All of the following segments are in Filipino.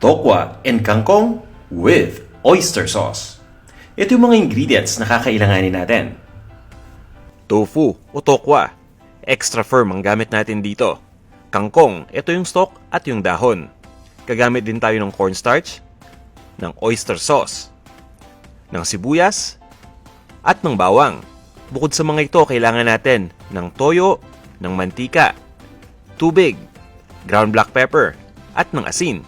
tokwa and kangkong with oyster sauce. Ito yung mga ingredients na kakailanganin natin. Tofu o tokwa. Extra firm ang gamit natin dito. Kangkong, ito yung stalk at yung dahon. Gagamit din tayo ng cornstarch, ng oyster sauce, ng sibuyas, at ng bawang. Bukod sa mga ito, kailangan natin ng toyo, ng mantika, tubig, ground black pepper, at ng asin.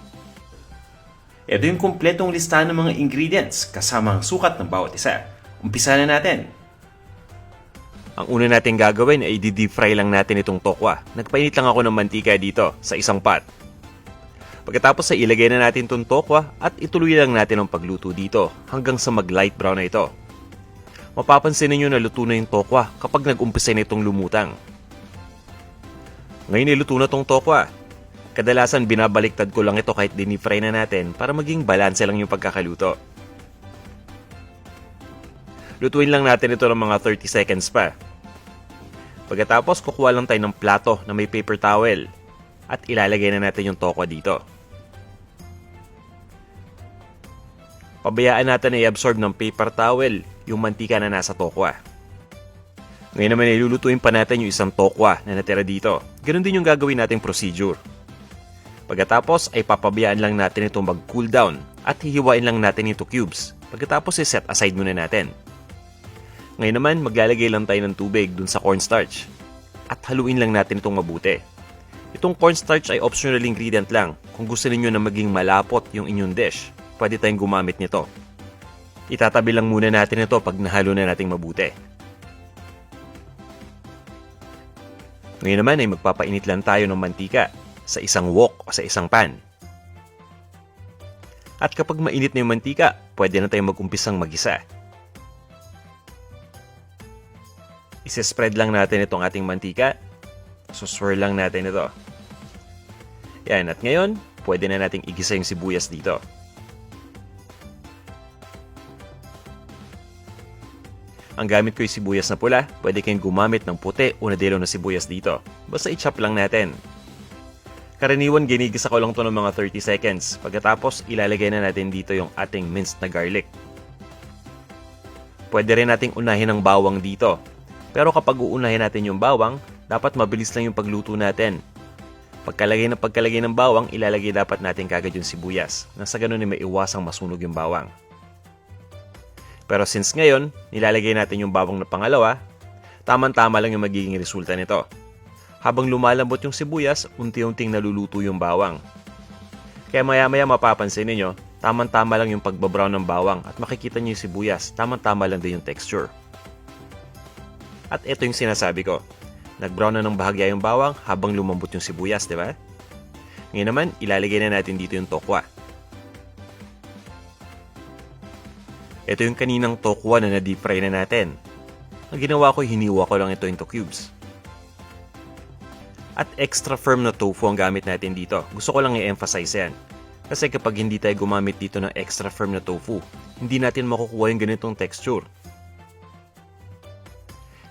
Ito yung kumpletong listahan ng mga ingredients kasama ang sukat ng bawat isa. Umpisa na natin. Ang una natin gagawin ay di-deep fry lang natin itong tokwa. Nagpainit lang ako ng mantika dito sa isang pot. Pagkatapos ay ilagay na natin itong tokwa at ituloy lang natin ang pagluto dito hanggang sa mag-light brown na ito. Mapapansin ninyo na luto na yung tokwa kapag nag-umpisa na itong lumutang. Ngayon iluto na itong tokwa. Kadalasan binabaliktad ko lang ito kahit dinifry na natin para maging balanse lang yung pagkakaluto. Lutuin lang natin ito ng mga 30 seconds pa. Pagkatapos kukuha lang tayo ng plato na may paper towel at ilalagay na natin yung tokwa dito. Pabayaan natin na i-absorb ng paper towel yung mantika na nasa tokwa. Ngayon naman ilulutuin pa natin yung isang tokwa na natira dito. Ganun din yung gagawin nating procedure. Pagkatapos ay papabayaan lang natin itong mag-cool down at hihiwain lang natin into cubes. Pagkatapos i-set aside muna natin. Ngayon naman maglalagay lang tayo ng tubig dun sa cornstarch at haluin lang natin itong mabuti. Itong cornstarch ay optional ingredient lang. Kung gusto niyo na maging malapot yung inyong dish, pwede tayong gumamit nito. Itatabi lang muna natin ito pag nahalo na nating mabuti. Ngayon naman ay magpapainit lang tayo ng mantika sa isang wok o sa isang pan. At kapag mainit na yung mantika, pwede na tayong mag-umpisang magisa. Isi-spread lang natin itong ating mantika. So swirl lang natin ito. Yan, at ngayon, pwede na nating igisa yung sibuyas dito. Ang gamit ko yung sibuyas na pula, pwede kayong gumamit ng puti o nadilo na sibuyas dito. Basta i-chop lang natin. Karaniwan, ginigisa ko lang ito ng mga 30 seconds. Pagkatapos, ilalagay na natin dito yung ating minced na garlic. Pwede rin nating unahin ang bawang dito. Pero kapag uunahin natin yung bawang, dapat mabilis lang yung pagluto natin. Pagkalagay ng bawang, ilalagay dapat natin kagad yung sibuyas. Nang sa ganun ay maiwasang masunog yung bawang. Pero since ngayon, nilalagay natin yung bawang na pangalawa, tamang-tama lang yung magiging resulta nito. Habang lumalambot yung sibuyas, unti-unting naluluto yung bawang. Kaya maya-maya mapapansin niyo, tamang-tama lang yung pagbabrown ng bawang at makikita niyo yung sibuyas, tamang-tama lang din yung texture. At ito yung sinasabi ko. Nag-brown na ng bahagya yung bawang habang lumambot yung sibuyas, di ba? Ngayon naman, ilalagay na natin dito yung tokwa. Ito yung kaninang tokwa na na-deep fry na natin. Ang ginawa ko, hiniwa ko lang ito into cubes. At extra firm na tofu ang gamit natin dito. Gusto ko lang i-emphasize yan. Kasi kapag hindi tayo gumamit dito ng extra firm na tofu, hindi natin makukuha yung ganitong texture.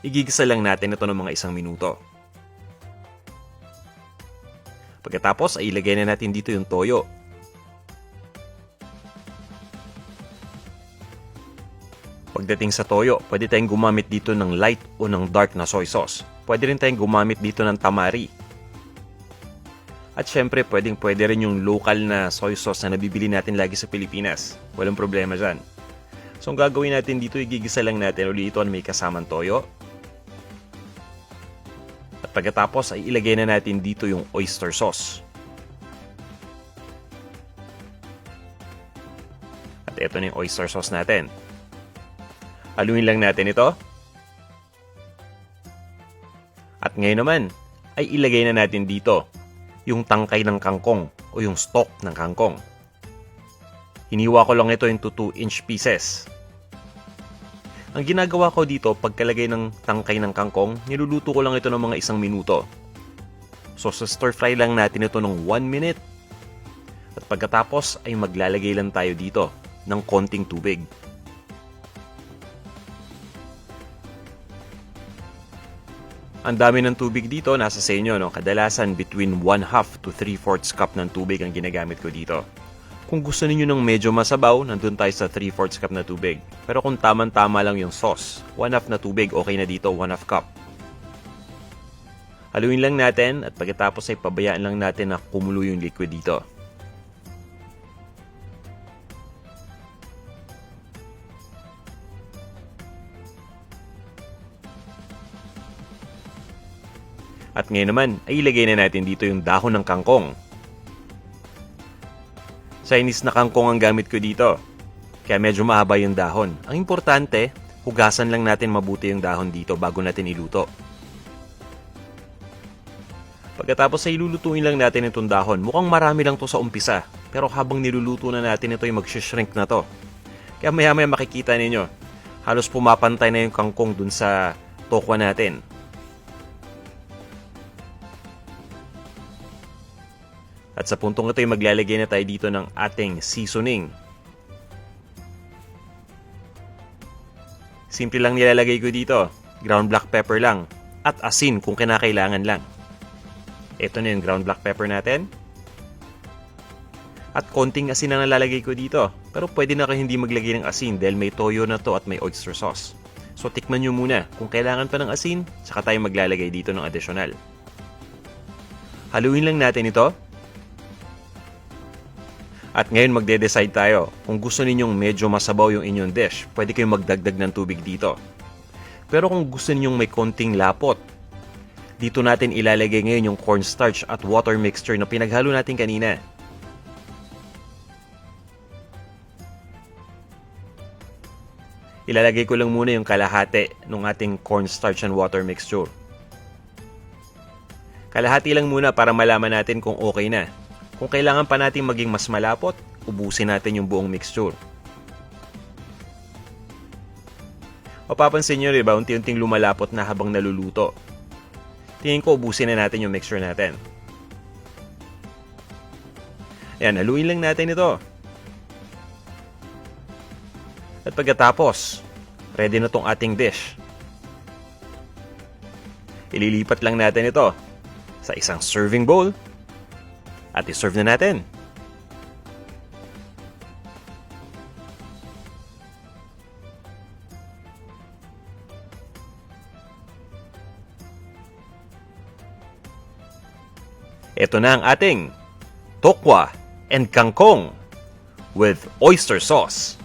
Igigisa lang natin ito ng mga 1 minuto. Pagkatapos ay ilagay na natin dito yung toyo. Pagdating sa toyo, pwede tayong gumamit dito ng light o ng dark na soy sauce. Pwede rin tayong gumamit dito ng tamari. At syempre, pwede rin yung local na soy sauce na nabibili natin lagi sa Pilipinas. Walang problema dyan. So, ang gagawin natin dito, igigisa lang natin ulit ito na may kasamang toyo. At pagkatapos ay ilagay na natin dito yung oyster sauce. At ito na yung oyster sauce natin. Haluin lang natin ito. At ngayon naman, ay ilagay na natin dito yung tangkay ng kangkong o yung stalk ng kangkong. Hiniwa ko lang ito into 2-inch pieces. Ang ginagawa ko dito, pagkalagay ng tangkay ng kangkong, niluluto ko lang ito ng mga 1 minuto. So, sa stir fry lang natin ito ng 1 minute. At pagkatapos ay maglalagay lang tayo dito ng konting tubig. Ang dami ng tubig dito, nasa sa inyo, no? Kadalasan between 1/2 to 3/4 cup ng tubig ang ginagamit ko dito. Kung gusto niyo ng medyo masabaw, nandun tayo sa 3/4 cup na tubig. Pero kung tamang-tama lang yung sauce, 1/2 na tubig, okay na dito, 1/2 cup. Haluin lang natin at pagkatapos ay pabayaan lang natin na kumulo yung liquid dito. At ngayon naman ay ilagay na natin dito yung dahon ng kangkong. Chinese na kangkong ang gamit ko dito, kaya medyo mahaba yung dahon. Ang importante, hugasan lang natin mabuti yung dahon dito bago natin iluto. Pagkatapos ay ilulutuin lang natin itong dahon. Mukhang marami lang to sa umpisa, pero habang niluluto na natin ito ay mag-shrink na to. Kaya maya-maya makikita ninyo, halos pumapantay na yung kangkong dun sa tokwa natin. At sa puntong ito ay maglalagay na tayo dito ng ating seasoning. Simple lang nilalagay ko dito. Ground black pepper lang. At asin kung kinakailangan lang. Ito na yung ground black pepper natin. At konting asin ang nalalagay ko dito. Pero pwede na kayo hindi maglagay ng asin dahil may toyo na to at may oyster sauce. So tikman nyo muna. Kung kailangan pa ng asin, saka tayo maglalagay dito ng additional. Haluin lang natin ito. At ngayon magde-decide tayo. Kung gusto ninyong medyo masabaw yung inyong dish, pwede kayong magdagdag ng tubig dito. Pero kung gusto ninyong may konting lapot, dito natin ilalagay ngayon yung cornstarch at water mixture na pinaghalo natin kanina. Ilalagay ko lang muna yung kalahati ng ating cornstarch and water mixture. Kalahati lang muna para malaman natin kung okay na. Kung kailangan pa natin maging mas malapot, ubusin natin yung buong mixture. Mapapansin nyo, diba, unti-unting lumalapot na habang naluluto. Tingin ko, ubusin na natin yung mixture natin. Ayan, haluin lang natin ito. At pagkatapos, ready na tong ating dish. Ililipat lang natin ito sa isang serving bowl. At i-serve na natin. Ito na ang ating tokwa and kangkong with oyster sauce.